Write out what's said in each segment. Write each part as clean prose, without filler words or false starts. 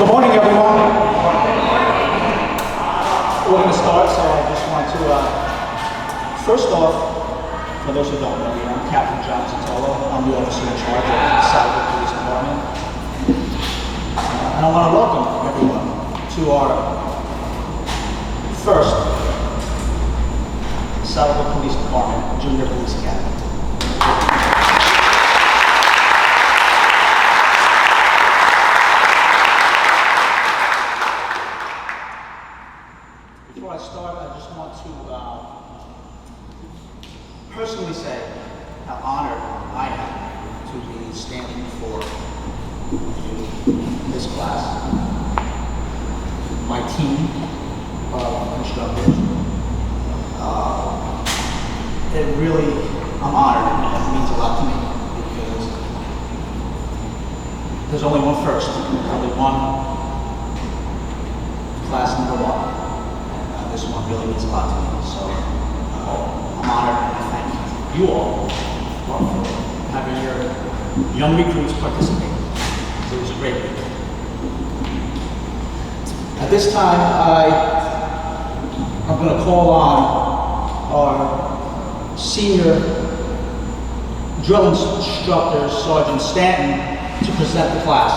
Good morning, everyone. We're going to start, so I just want to, first off, for those who don't know me, I'm Captain Johnson. I'm the officer in charge of the Southwood Police Department. And I want to welcome everyone to our first Southwood Police Department Junior Police Academy. Before I start, I just want to personally say how honored I am to be standing before you, this class, my team of instructors. I'm honored, and it means a lot to me because there's only one first, only one class number one. This one really means a lot to me, so I'm honored and I thank you all for having your young recruits participate. It was a great week. At this time, I'm going to call on our senior drill instructor, Sergeant Stanton, to present the class.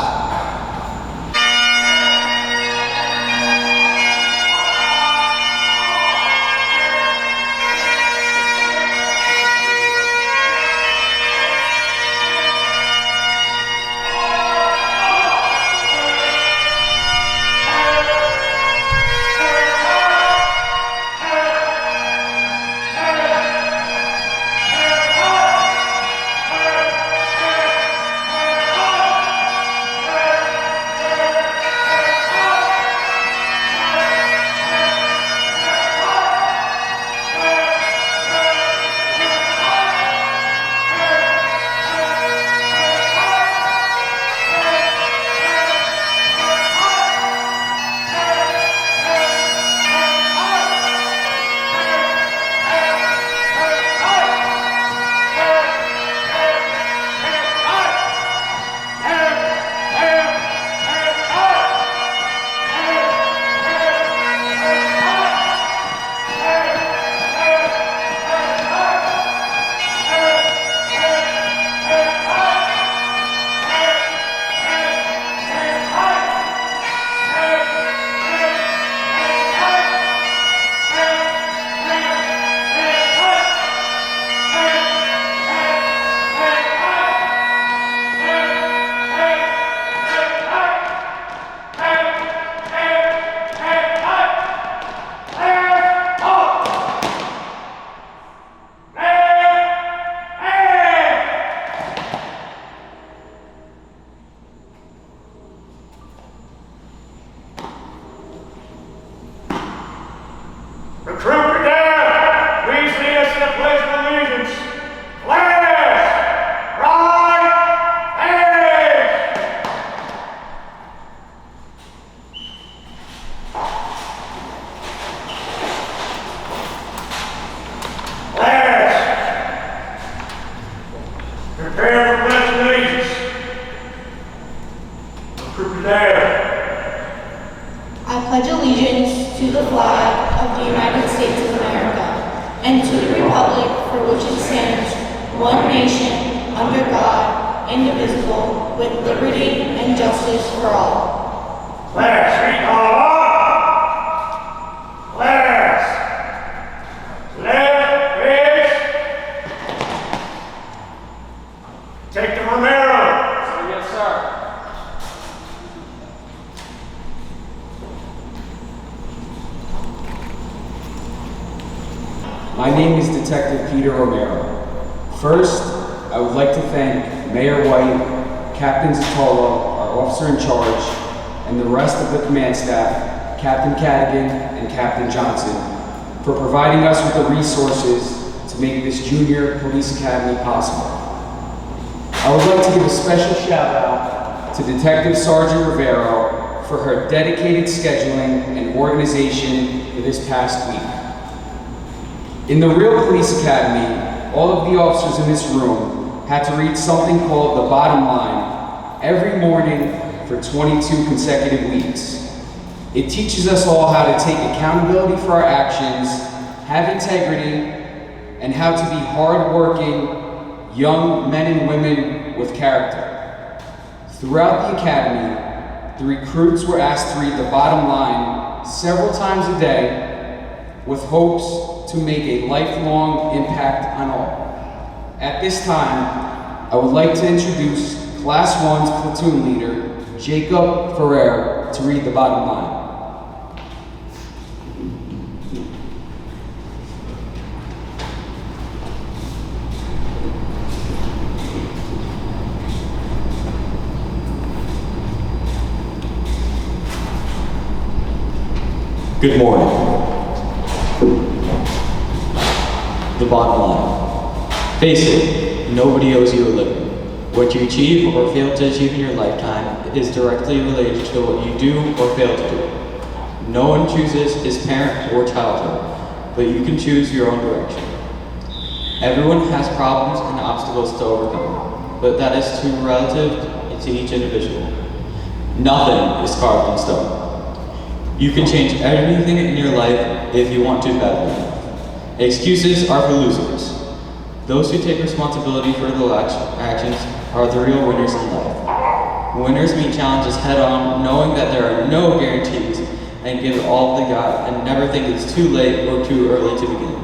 I pledge allegiance to the flag of the United States of America and to the republic for which it stands, one nation, under God, indivisible, with liberty and justice for all. Class, read all up. Class. Left, face. Take the Romero. Yes, sir. My name is Detective Peter Romero. First, I would like to thank Mayor White, Captain Zotolo, our officer in charge, and the rest of the command staff, Captain Cadigan and Captain Johnson, for providing us with the resources to make this Junior Police Academy possible. I would like to give a special shout out to Detective Sergeant Rivero for her dedicated scheduling and organization for this past week. In the real Police Academy, all of the officers in this room had to read something called the bottom line every morning for 22 consecutive weeks. It teaches us all how to take accountability for our actions, have integrity, and how to be hard-working young men and women with character. Throughout the academy, the recruits were asked to read the bottom line several times a day with hopes to make a lifelong impact on all. At this time, I would like to introduce Class 1's platoon leader, Jacob Ferrer, to read the bottom line. Good morning. The bottom line. Face it, nobody owes you a living. What you achieve or fail to achieve in your lifetime is directly related to what you do or fail to do. No one chooses his parent or childhood, but you can choose your own direction. Everyone has problems and obstacles to overcome, but that is too relative to each individual. Nothing is carved in stone. You can change everything in your life if you want to badly. Excuses are for losers. Those who take responsibility for their actions are the real winners in life. Winners meet challenges head on, knowing that there are no guarantees, and give all they got and never think it's too late or too early to begin.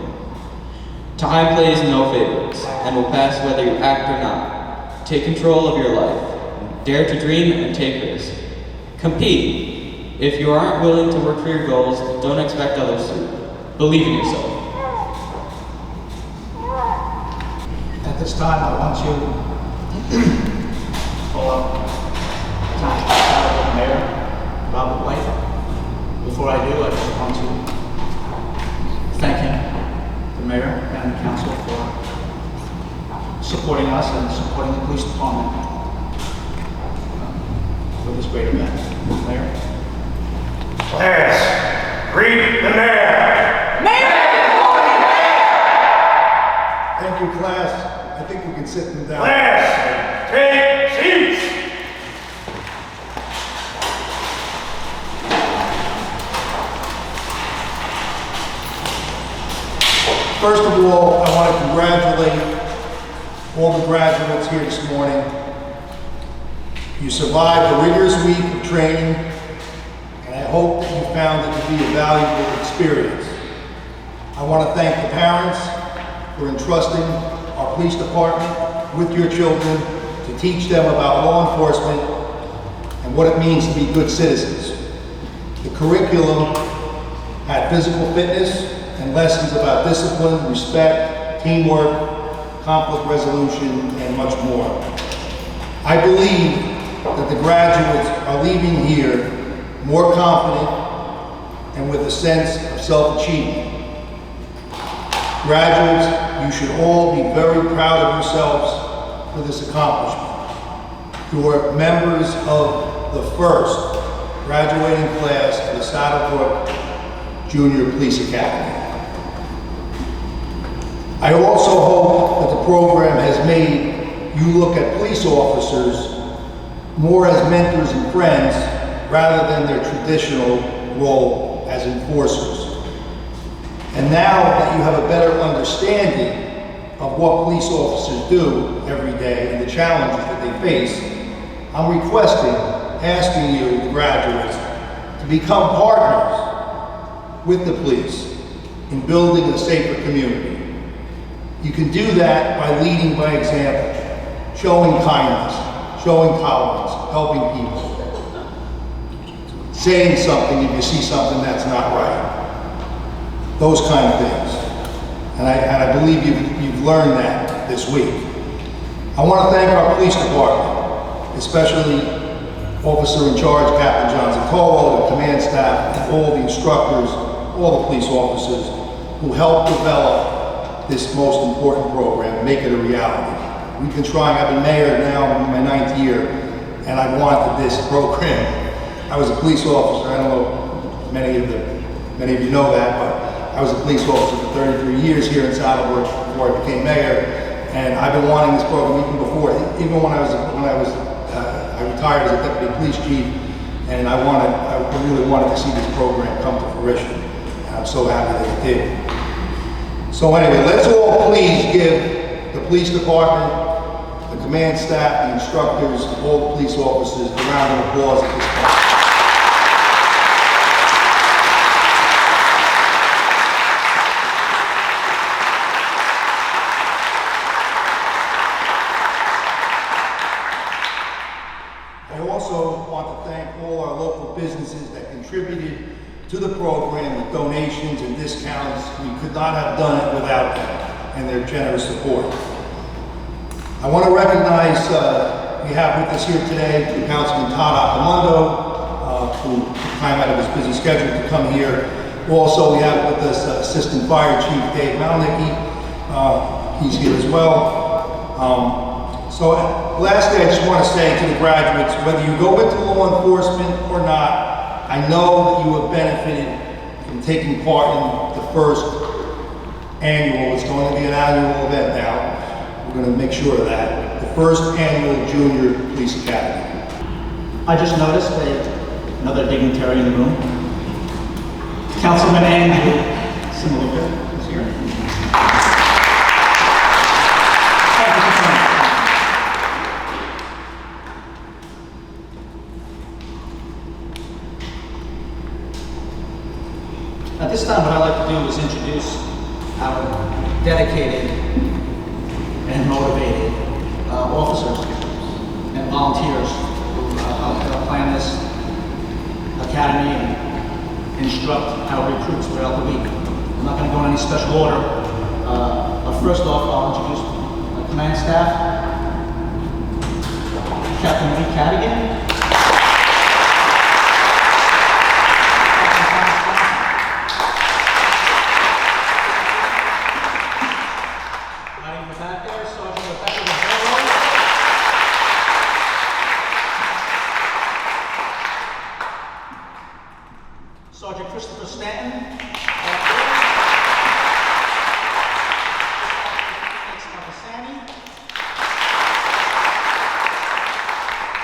Time plays no favorites and will pass whether you act or not. Take control of your life. Dare to dream and take risks. Compete. If you aren't willing to work for your goals, don't expect others to. Believe in yourself. At this time, I want you to pull up the Mayor, Robert White. Before I do, I just want to thank him, the Mayor and the Council, for supporting us and supporting the police department with this great event. Mayor? Class, greet the mayor. Thank you, class. I think we can sit them down. Class, take seats. First of all, I want to congratulate all the graduates here this morning. You survived a rigorous week of training, and I hope that you found it to be a valuable experience. I want to thank the parents for entrusting our police department with your children to teach them about law enforcement and what it means to be good citizens. The curriculum had physical fitness and lessons about discipline, respect, teamwork, conflict resolution, and much more. I believe that the graduates are leaving here more confident and with a sense of self-achievement. Graduates, you should all be very proud of yourselves for this accomplishment. You are members of the first graduating class of the Saddlebrook Junior Police Academy. I also hope that the program has made you look at police officers more as mentors and friends rather than their traditional role as enforcers. And now that you have a better understanding of what police officers do every day and the challenges that they face, I'm asking you, the graduates, to become partners with the police in building a safer community. You can do that by leading by example, showing kindness, showing tolerance, helping people, saying something if you see something that's not right. Those kind of things. And I believe you've learned that this week. I want to thank our police department, especially Officer in Charge, Captain John Zatolo, the command staff, and all the instructors, all the police officers who helped develop this most important program, make it a reality. We've been trying, I've been mayor now in my 9th year, and I wanted this program. I was a police officer, I don't know if many of you know that, but I was a police officer for 33 years here in Saddlebrook before I became mayor, and I've been wanting this program even before, even when I was I retired as a deputy police chief, and I really wanted to see this program come to fruition. And I'm so happy that it did. So anyway, let's all please give the police department, the command staff, the instructors, all the police officers a round of applause at this time. I also want to thank all our local businesses that contributed to the program with donations and discounts. We could not have done it without them and their generous support. I want to recognize, we have with us here today Councilman Todd Accomando, who took time out of his busy schedule to come here. Also, we have with us Assistant Fire Chief Dave Malnicki. He's here as well. So lastly, I just want to say to the graduates, whether you go into law enforcement or not, I know that you have benefited from taking part in the first annual. It's going to be an annual event now. We're going to make sure of that. The first annual Junior Police Academy. I just noticed another dignitary in the room. Councilman Andrew Simuluka is here. Thank you for coming. At this time, what I'd like to do is introduce our dedicated and motivated officers and volunteers who helped plan this academy and instruct our recruits throughout the week. I'm not going to go in any special order, but first off, I'll introduce my command staff. Captain Lee Cadigan. Sergeant Christopher Stanton.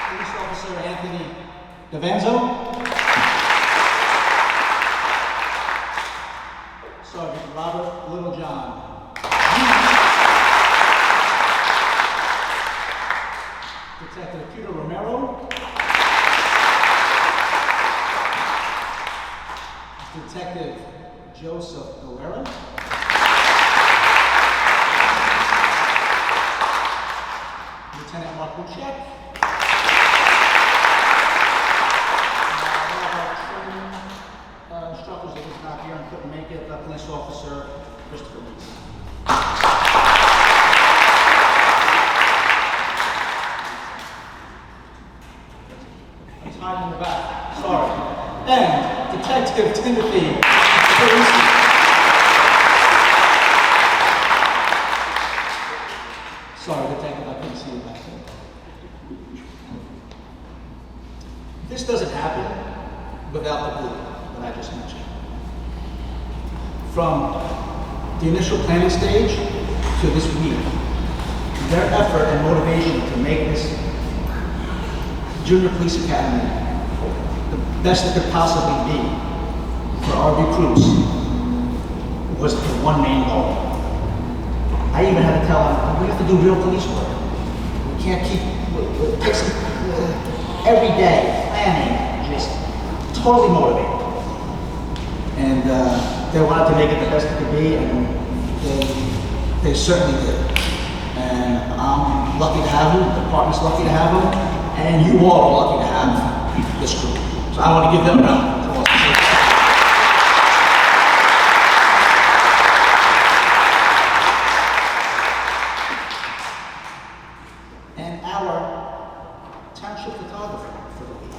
Police Officer Anthony Davanzo. Sergeant Robert Littlejohn. Detective Peter Romero. Detective Joseph Guerrero. Lieutenant Mark Buchek. One of our training instructors that was not here and couldn't make it, Police Officer Christopher Lees. He's hiding in the back. Sorry. And Detective Timothy. Sorry, Detective, I couldn't see you back there. This doesn't happen without the group that I just mentioned. From the initial planning stage to this week, their effort and motivation to make this Junior Police Academy the best it could possibly be for our recruits was the one main goal. I even had to tell them, we have to do real police work. We can't keep, it takes every day planning, just totally motivated. And they wanted to make it the best it could be, and they certainly did. And I'm lucky to have them, the department's lucky to have them, and you all are lucky to have this group. So I want to give them a round. And our township photographer for the week.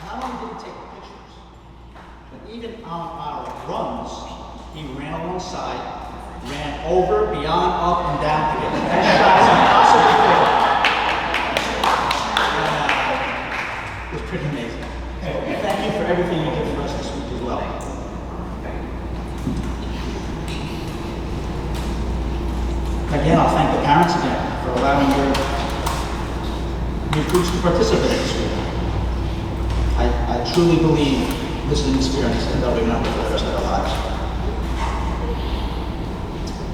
Not only did he take the pictures, but even on our runs, he ran alongside, ran over, beyond, up, and down to get the best shots he possibly could. It was pretty amazing. So thank you for everything you did for us this week as well. Again, I'll thank the parents again for allowing their recruits to participate this week. I truly believe this is an experience that they'll remember for the rest of their lives.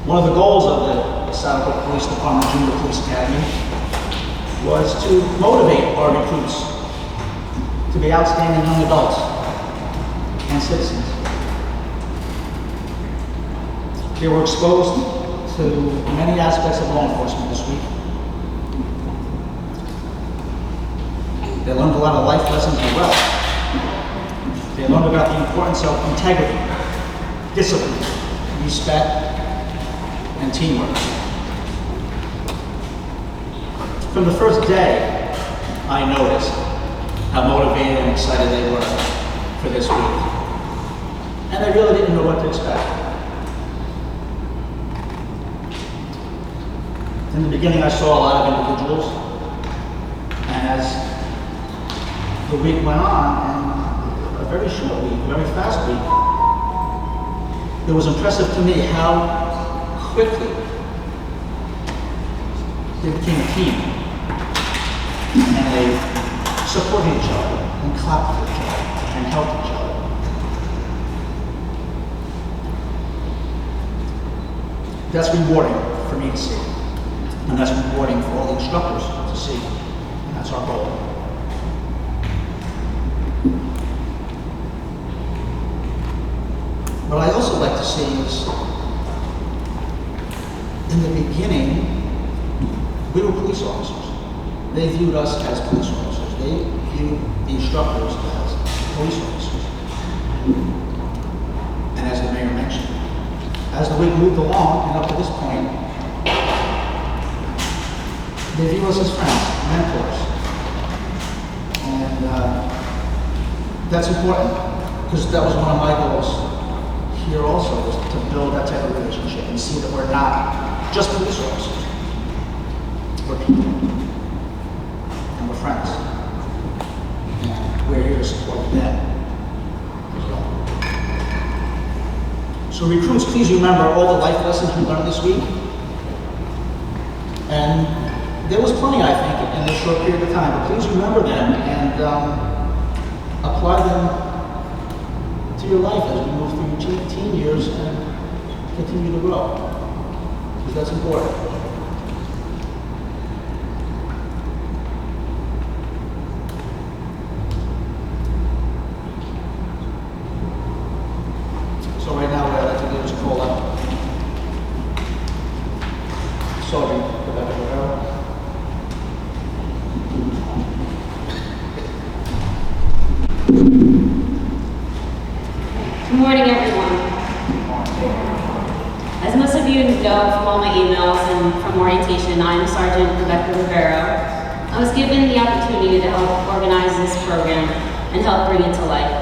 One of the goals of the Saddlebrook Police Department Junior Police Academy was to motivate our recruits to be outstanding young adults and citizens. They were exposed to many aspects of law enforcement this week. They learned a lot of life lessons as well. They learned about the importance of integrity, discipline, respect, and teamwork. From the first day, I noticed how motivated and excited they were for this week. And they really didn't know what to expect. In the beginning, I saw a lot of individuals, and as the week went on, and a very short week, very fast week, it was impressive to me how quickly they became a team, and they supported each other, and clapped for each other, and helped each other. That's rewarding for me to see. And that's rewarding for all the instructors to see. And that's our goal. What I also like to see is, in the beginning, we were police officers. They viewed us as police officers. They viewed the instructors as police officers. And as the mayor mentioned, as the week moved along and up to this point, they view us as friends, mentors. And that's important, because that was one of my goals here also, was to build that type of relationship and see that we're not just police officers. We're people. And we're friends. And we're here to support them as well. So recruits, please remember all the life lessons we learned this week. And there was plenty, I think, in this short period of time, but please remember them and apply them to your life as we move through your teen years and continue to grow, because that's important. So right now, what I'd like to do is call up Sergeant Rebecca Rivera. Good morning, everyone. As most of you know from all my emails and from orientation, I am Sergeant Rebecca Rivera. I was given the opportunity to help organize this program and help bring it to life.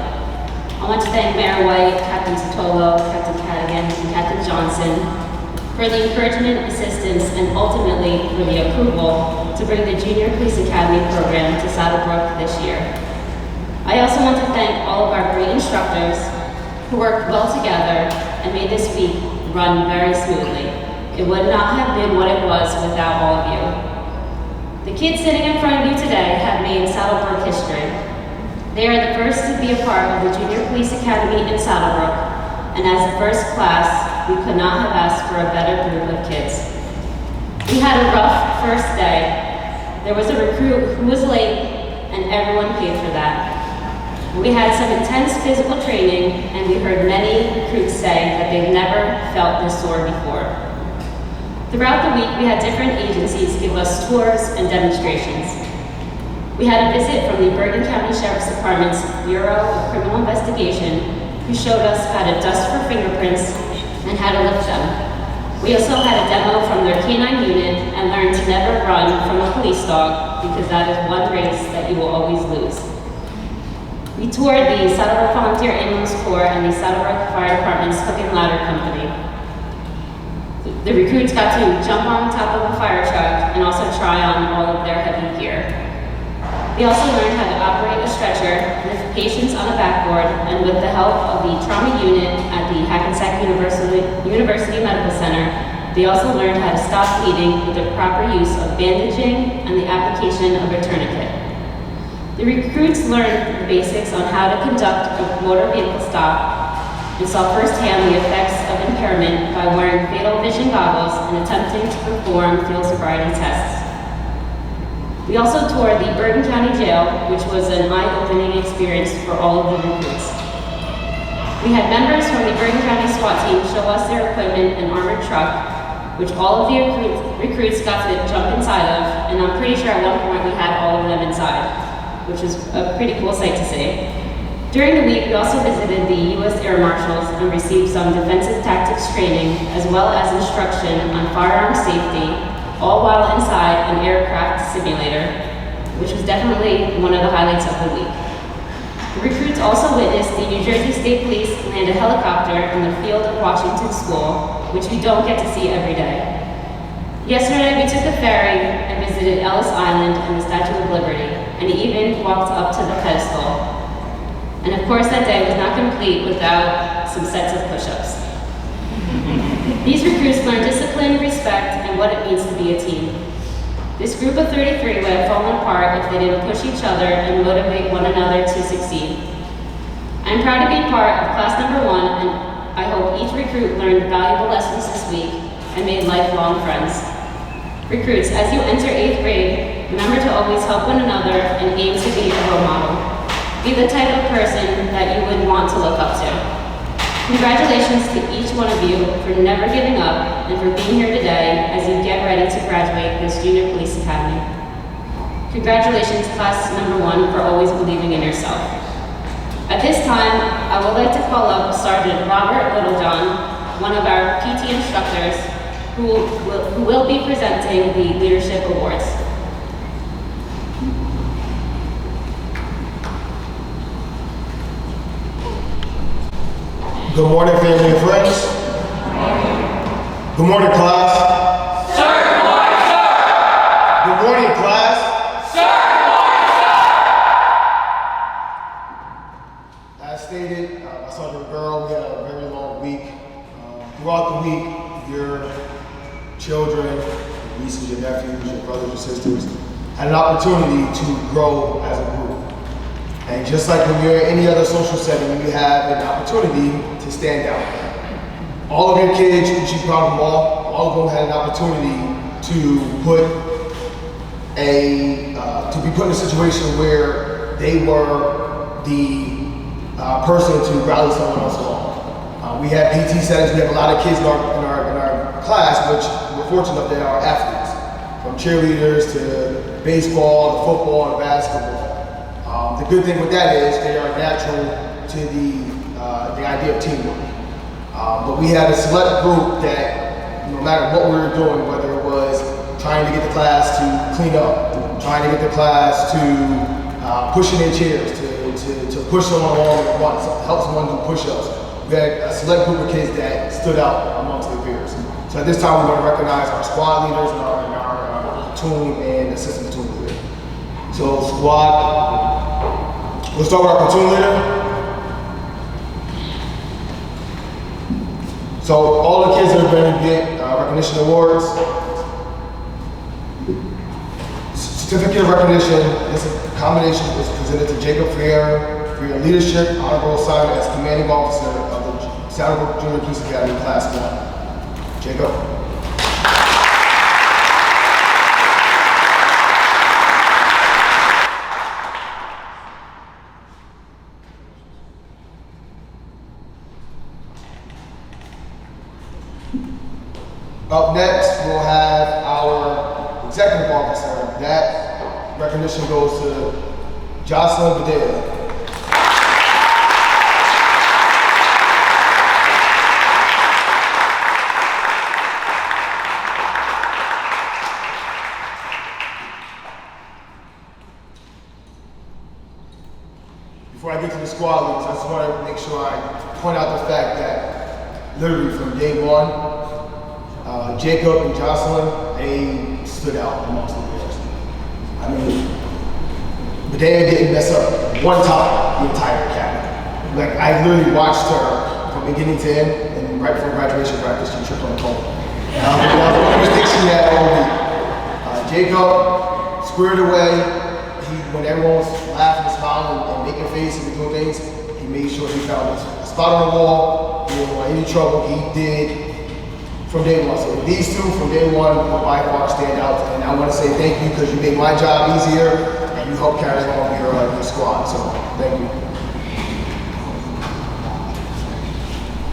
I want to thank Mayor White, Captain Sotolo, Captain Cadigan, and Captain Johnson for the encouragement, assistance, and ultimately for the approval to bring the Junior Police Academy program to Saddlebrook this year. I also want to thank all of our great instructors who worked well together and made this week run very smoothly. It would not have been what it was without all of you. The kids sitting in front of you today have made Saddlebrook history. They are the first to be a part of the Junior Police Academy in Saddlebrook, and as the first class, we could not have asked for a better group of kids. We had a rough first day. There was a recruit who was late, and everyone paid for that. We had some intense physical training, and we heard many recruits say that they've never felt this sore before. Throughout the week, we had different agencies give us tours and demonstrations. We had a visit from the Bergen County Sheriff's Department's Bureau of Criminal Investigation, who showed us how to dust for fingerprints and how to lift them. We also had a demo from their K-9 unit and learned to never run from a police dog, because that is one race that you will always lose. We toured the Saddlebrook Volunteer Ambulance Corps and the Saddlebrook Fire Department's Hook and Ladder Company. The recruits got to jump on top of a fire truck and also try on all of their heavy gear. They also learned how to operate a stretcher, lift patients on a backboard, and with the help of the trauma unit at the Hackensack University Medical Center, they also learned how to stop bleeding with the proper use of bandaging and the application of a tourniquet. The recruits learned the basics on how to conduct a motor vehicle stop and saw firsthand the effects of impairment by wearing fatal vision goggles and attempting to perform field sobriety tests. We also toured the Bergen County Jail, which was an eye-opening experience for all of the recruits. We had members from the Bergen County SWAT team show us their equipment and armored truck, which all of the recruits got to jump inside of, and I'm pretty sure at one point we had all of them inside, which was a pretty cool sight to see. During the week, we also visited the U.S. Air Marshals and received some defensive tactics training, as well as instruction on firearm safety, all while inside an aircraft simulator, which was definitely one of the highlights of the week. The recruits also witnessed the New Jersey State Police land a helicopter in the field of Washington School, which we don't get to see every day. Yesterday, we took a ferry and visited Ellis Island and the Statue of Liberty, and even walked up to the pedestal. And of course, that day was not complete without some sets of push-ups. These recruits learned discipline, respect, and what it means to be a team. This group of 33 would have fallen apart if they didn't push each other and motivate one another to succeed. I'm proud to be part of class number 1, and I hope each recruit learned valuable lessons this week and made lifelong friends. Recruits, as you enter 8th grade, remember to always help one another and aim to be a role model. Be the type of person that you would want to look up to. Congratulations to each one of you for never giving up and for being here today as you get ready to graduate this Junior Police Academy. Congratulations, class number 1, for always believing in yourself. At this time, I would like to call up Sergeant Robert Littlejohn, one of our PT instructors, who will be presenting the Leadership Awards. Good morning, family and friends. Good morning, class. Sir, good morning, sir. Good morning, class. Sir, good morning, sir. As stated by Sergeant Girl, we had a very long week. Throughout the week, your children, your nieces, your nephews, your brothers, your sisters, had an opportunity to grow as a group. And just like when you're in any other social setting, you have an opportunity to stand out. All of your kids, you should proud of them all of them had an opportunity to be put in a situation where they were the person to rally someone else along. We have PT settings, we have a lot of kids in our class, which we're fortunate enough that are athletes, from cheerleaders to baseball, to football, and basketball. The good thing with that is they are natural to the idea of teamwork. But we had a select group that, no matter what we were doing, whether it was trying to get the class to clean up, trying to get the class to pushing their chairs, to push someone along at once, help someone do push-ups, we had a select group of kids that stood out amongst their peers. So at this time, we want to recognize our squad leaders and our platoon and assistant platoon leader. So squad. We'll start with our platoon leader. So all the kids are going to get recognition awards. Certificate of recognition, this combination is presented to Jacob Freire for your leadership, honorable assignment as commanding officer of the Saddlebrook Junior Police Academy Class 1. Jacob. Up next, we'll have our executive officer. That recognition goes to Jocelyn Vidal. Before I get to the squad leaders, I just want to make sure I point out the fact that literally from day one, Jacob and Jocelyn, they stood out amongst the players. I mean, but they didn't mess up one time the entire academy. Like, I literally watched her from beginning to end, and right before graduation practice, she tripped on the pole. That was one mistake she had all week. Jacob squared away. When everyone was laughing and smiling and making faces and doing things, he made sure he found a spot on the wall. He didn't want any trouble. He did from day one. So these two from day one will by far stand out. And I want to say thank you because you made my job easier and you helped carry along your squad. So thank you.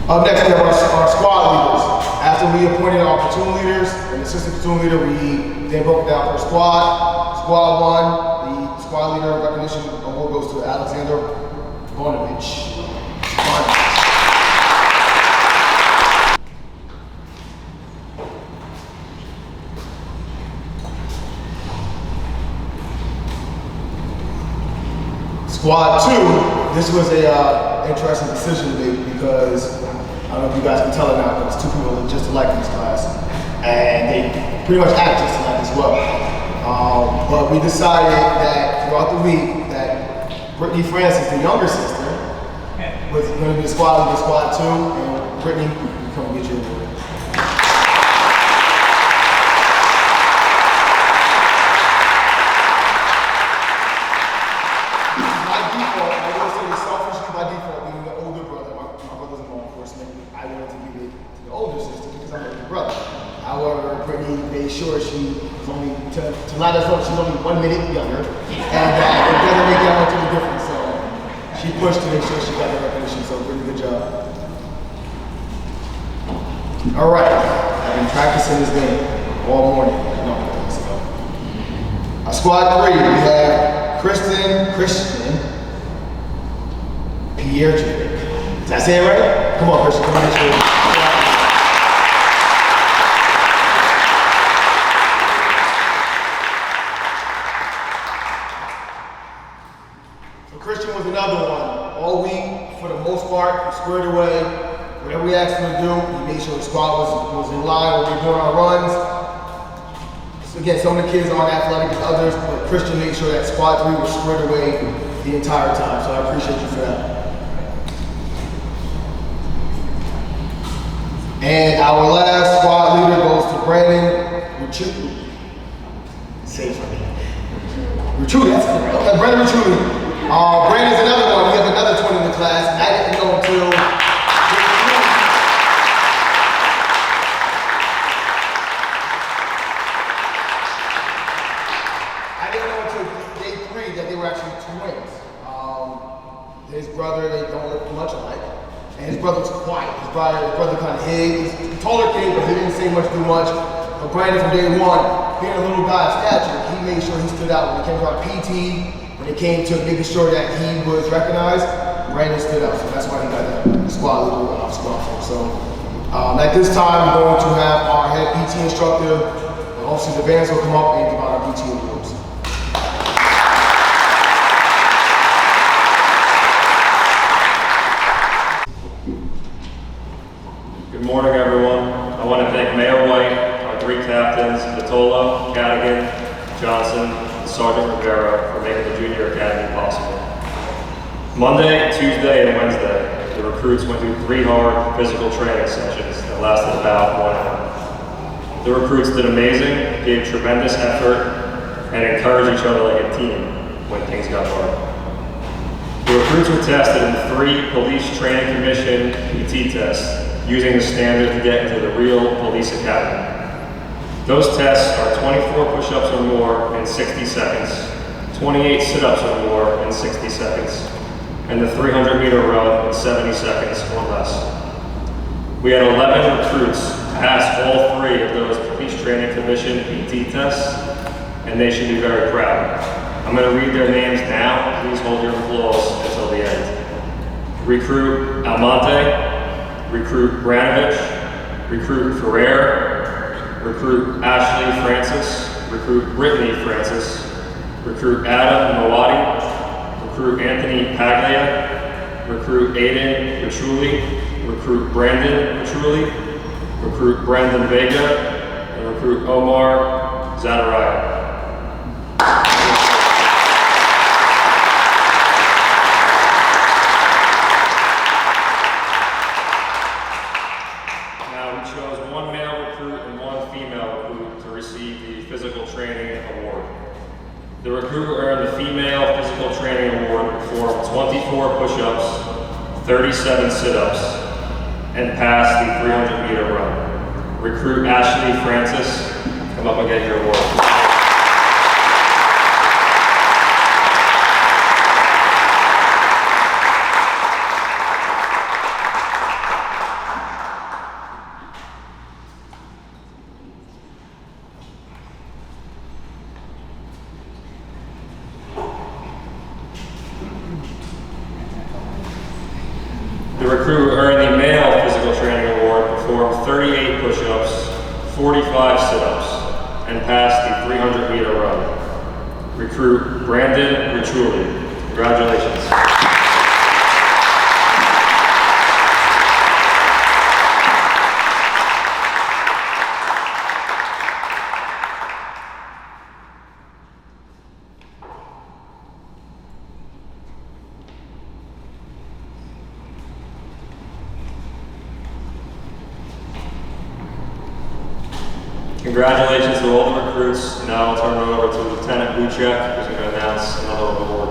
Up next, we have our squad leaders. After we appointed our platoon leaders and assistant platoon leader, we then broke it down per squad. Squad 1, the squad leader recognition award goes to Alexander Bonovich. Squad 2, this was a interesting decision to make because I don't know if you guys can tell it now, but it's two people that just alike in this class. And they pretty much act just alike as well. But we decided that throughout the week that Brittany Francis, the younger sister, was going to be the squad leader, squad 2, and Brittany, you come get your award. By default, I will say selfishly by default, being the older brother, my brother's in law enforcement, I wanted to give it to the older sister because I'm the older brother. However, Brittany made sure she was only, to let us know she's only 1 minute younger, and that it doesn't make that much of a difference. So she pushed to make sure she got the recognition, so really good job. All right, I've been practicing this game all morning. No, squad 3, we have Christian Pierre. Did I say it right? Come on, Christian, come on, show. Christian was another one. All week, for the most part, he squared away. Whatever we asked him to do, he made sure the squad was in line when we were doing our runs. So again, some of the kids aren't athletic as others, but Christian made sure that squad 3 was squared away the entire time. So I appreciate you for that. And our last squad leader goes to Brandon Ruchuti. Say it for me. Ruchuti, that's correct. Okay, Brandon Ruchuti. Brandon's another one. We have another 20 in the class. I didn't know until day 3 that they were actually twins. His brother, they don't look much alike. And his brother was quiet. His brother kind of hid. He's a taller kid, but he didn't say much, do much. But Brandon from day 1, being a little guy of stature, he made sure he stood out when it came to our PT. When it came to making sure that he was recognized, Brandon stood out, so that's why he got the squad leader squad for. So at this time, we're going to have our head PT instructor, and Officer Devance will come up and give out our PT awards. Good morning, everyone. I want to thank Mayor White, our 3 captains, Vitola, Cadigan, Johnson, and Sergeant Rivera for making the Junior Academy possible. Monday, Tuesday, and Wednesday, the recruits went through 3 hard physical training sessions that lasted about 1 hour. The recruits did amazing, gave tremendous effort, and encouraged each other like a team when things got hard. The recruits were tested in 3 Police Training Commission PT tests using the standard to get into the real police academy. Those tests are 24 push-ups or more in 60 seconds, 28 sit-ups or more in 60 seconds, and the 300-meter run in 70 seconds or less. We had 11 recruits pass all 3 of those Police Training Commission PT tests, and they should be very proud. I'm going to read their names now. Please hold your applause until the end. Recruit Almonte, Recruit Branovich, Recruit Ferrer, Recruit Ashley Francis, Recruit Brittany Francis, Recruit Adam Mawadi, Recruit Anthony Paglia, Recruit Aiden Richuli, Recruit Brandon Richuli, Recruit Brandon Vega, and Recruit Omar Zadariah. Now we chose 1 male recruit and female recruit to receive the Physical Training Award. The recruit earned the Female Physical Training Award, performed 24 push-ups, 37 sit-ups, and passed the 300-meter run. Recruit Ashley Francis, come up and get your award. The recruit earned the Male Physical Training Award, performed 38 push-ups, 45 sit-ups, and passed the 300-meter run. Recruit Brandon Richuli. Congratulations. Congratulations to all the recruits. Now I'll turn it over to Lieutenant Buchek, who's going to announce another award.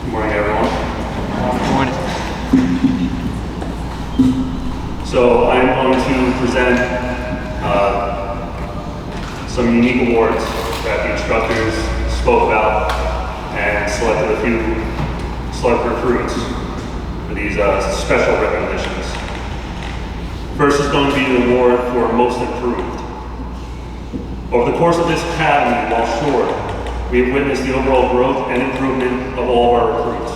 Good morning, everyone. Good morning. So I'm going to present some unique awards that the instructors spoke about and selected a few select recruits for these special recognitions. First is going to be the award for Most Improved. Over the course of this academy, while short, we have witnessed the overall growth and improvement of all of our recruits.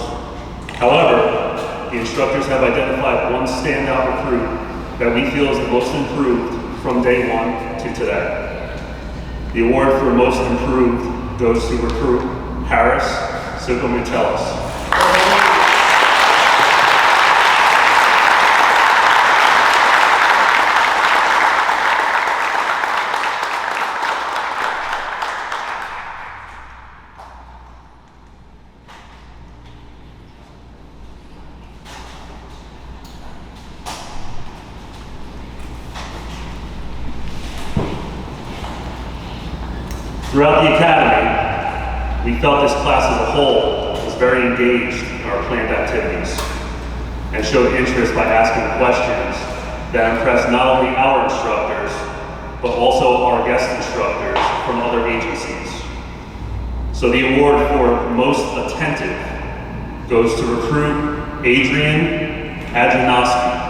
However, the instructors have identified one standout recruit that we feel is the most improved from day one to today. The award for Most Improved goes to recruit Harris Sukomatelis. Throughout the academy, we felt this class as a whole was very engaged in our planned activities and showed interest by asking questions that impressed not only our instructors, but also our guest instructors from other agencies. So the award for Most Attentive goes to recruit Adrian Adrianowski.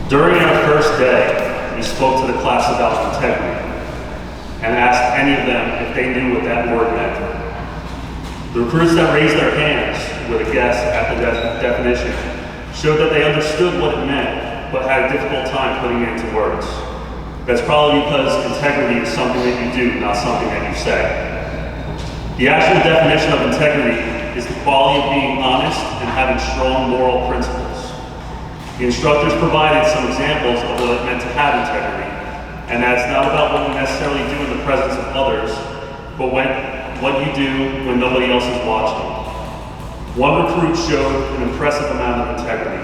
During our first day, we spoke to the class about integrity and asked any of them if they knew what that word meant. The recruits that raised their hands with a guess at the definition showed that they understood what it meant, but had a difficult time putting it into words. That's probably because integrity is something that you do, not something that you say. The actual definition of integrity is the quality of being honest and having strong moral principles. The instructors provided some examples of what it meant to have integrity, and that's not about what you necessarily do in the presence of others, but what you do when nobody else is watching. One recruit showed an impressive amount of integrity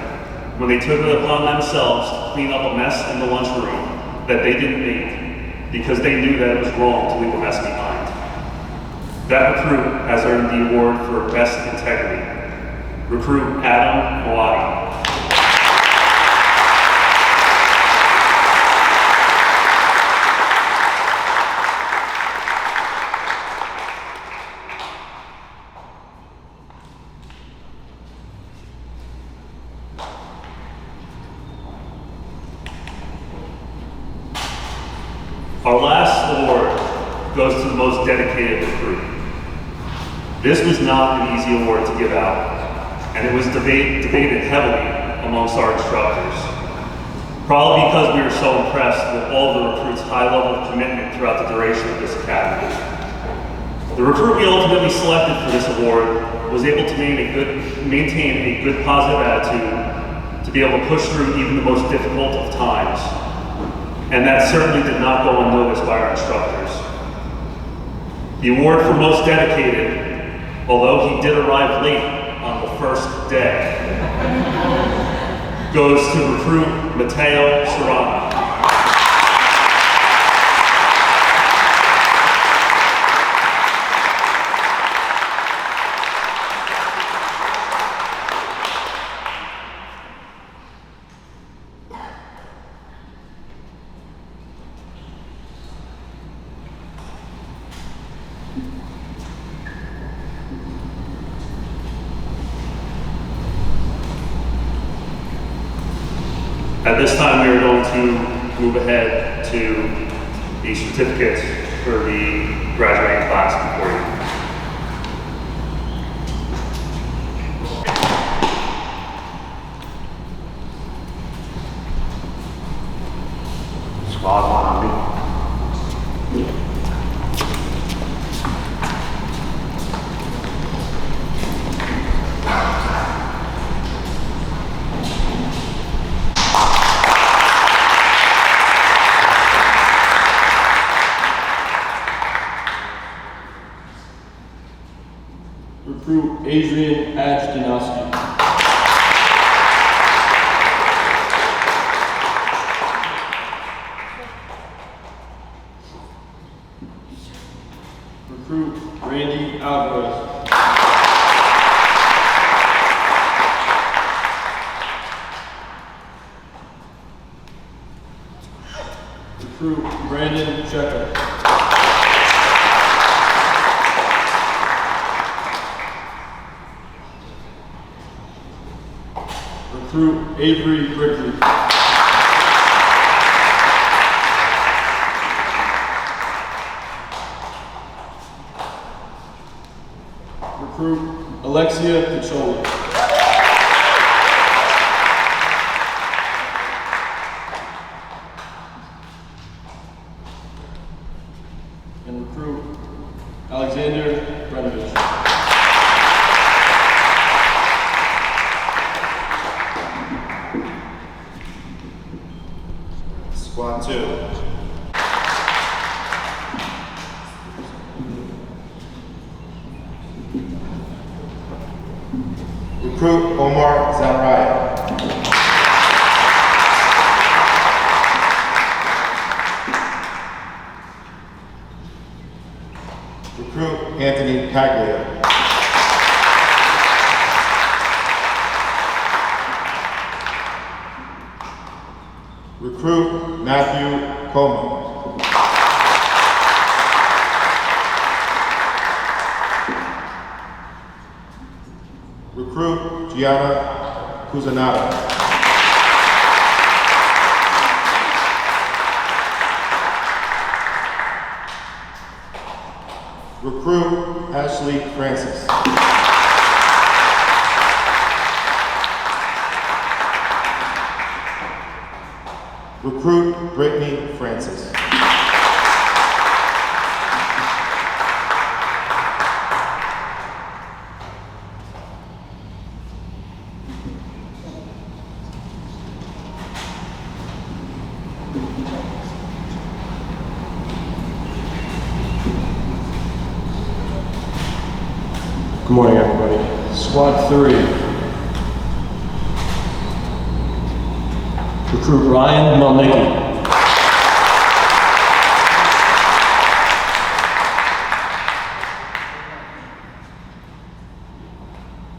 when they took it upon themselves to clean up a mess in the lunchroom that they didn't make because they knew that it was wrong to leave a mess behind. That recruit has earned the award for Best Integrity. Recruit Adam Moati. Our last award goes to the most dedicated recruit. This was not an easy award to give out, and it was debated heavily amongst our instructors. probably because we were so impressed with all the recruits' high level of commitment throughout the duration of this academy. The recruit we ultimately selected for this award was able to maintain a good positive attitude to be able to push through even the most difficult of times. And that certainly did not go unnoticed by our instructors. The award for most dedicated, although he did arrive late on the first day, goes to recruit Mateo Serrano. At this time, we are going to move ahead to the certificates for the graduating class before you. Squad 1 on me. Recruit Adrian Ajdanowski. Recruit Randy Alvarez. Recruit Brandon Checker. Recruit Avery Brickley. Recruit Alexia Pichola. And recruit Alexander Brenovich. Squad 2. Recruit Omar Zanraya. Recruit Anthony Paglia. Recruit Matthew Como. Recruit Gianna Cusinata. Recruit Ashley Francis. Recruit Brittany Francis. Good morning, everybody. Squad 3. Recruit Ryan Melnicki.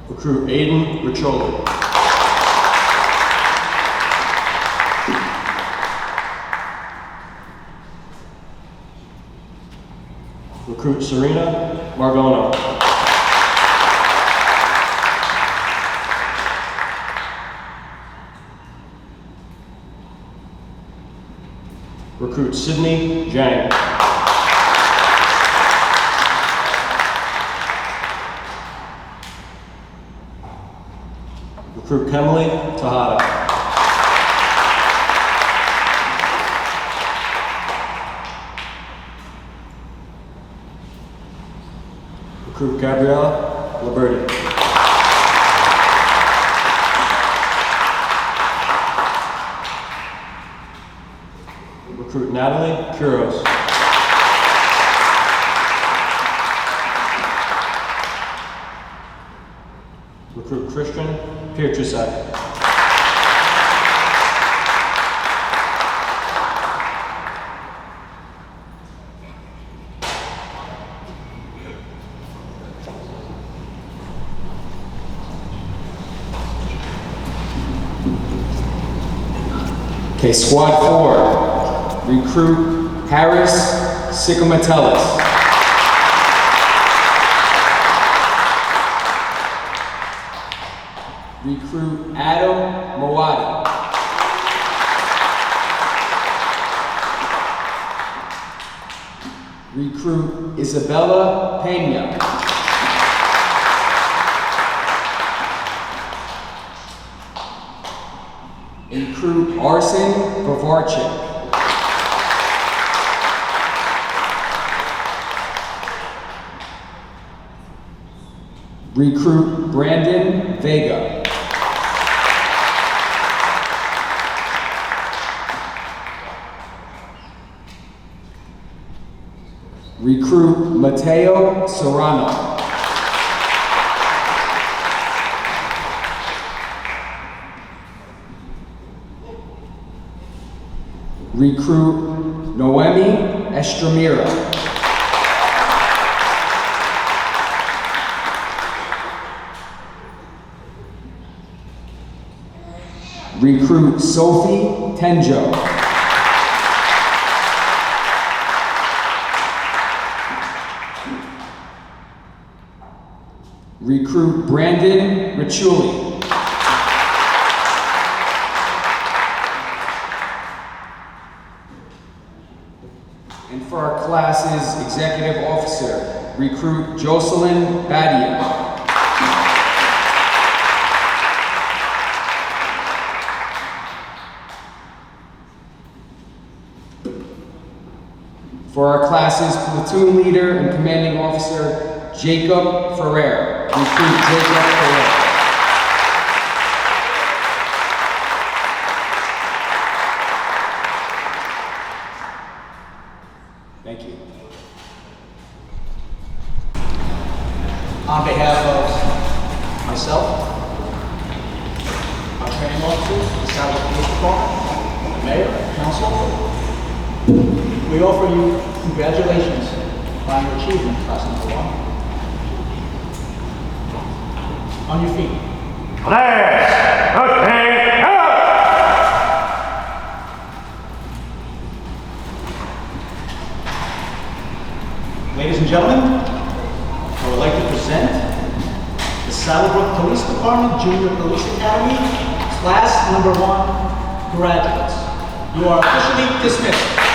Recruit Aiden Richoli. Recruit Serena Margono. Recruit Sydney Jang. Recruit Kemley Tejada. Recruit Gabriella Liberti. Recruit Natalie Kuros. Recruit Christian Pietrusek. Okay, squad 4. Recruit Harris Sycamatellis. Recruit Adam Moati. Recruit Isabella Pena. Recruit Arsen Vavarchik. Recruit Brandon Vega. Recruit Mateo Serrano. Recruit Noemi Estramira. Recruit Sophie Tenjo. Recruit Brandon Ricciuli. And for our class's executive officer, recruit Jocelyn Badia. For our class's platoon leader and commanding officer, Jacob Ferrer. Recruit Jacob Ferrer. Thank you. On behalf of myself, our training officers, the Southwood Police Department, the mayor, and council, we offer you congratulations on your achievement, class number 1. On your feet. Ladies and gentlemen, I would like to present the Southwood Police Department Junior Police Academy, class number 1 graduates. You are officially dismissed.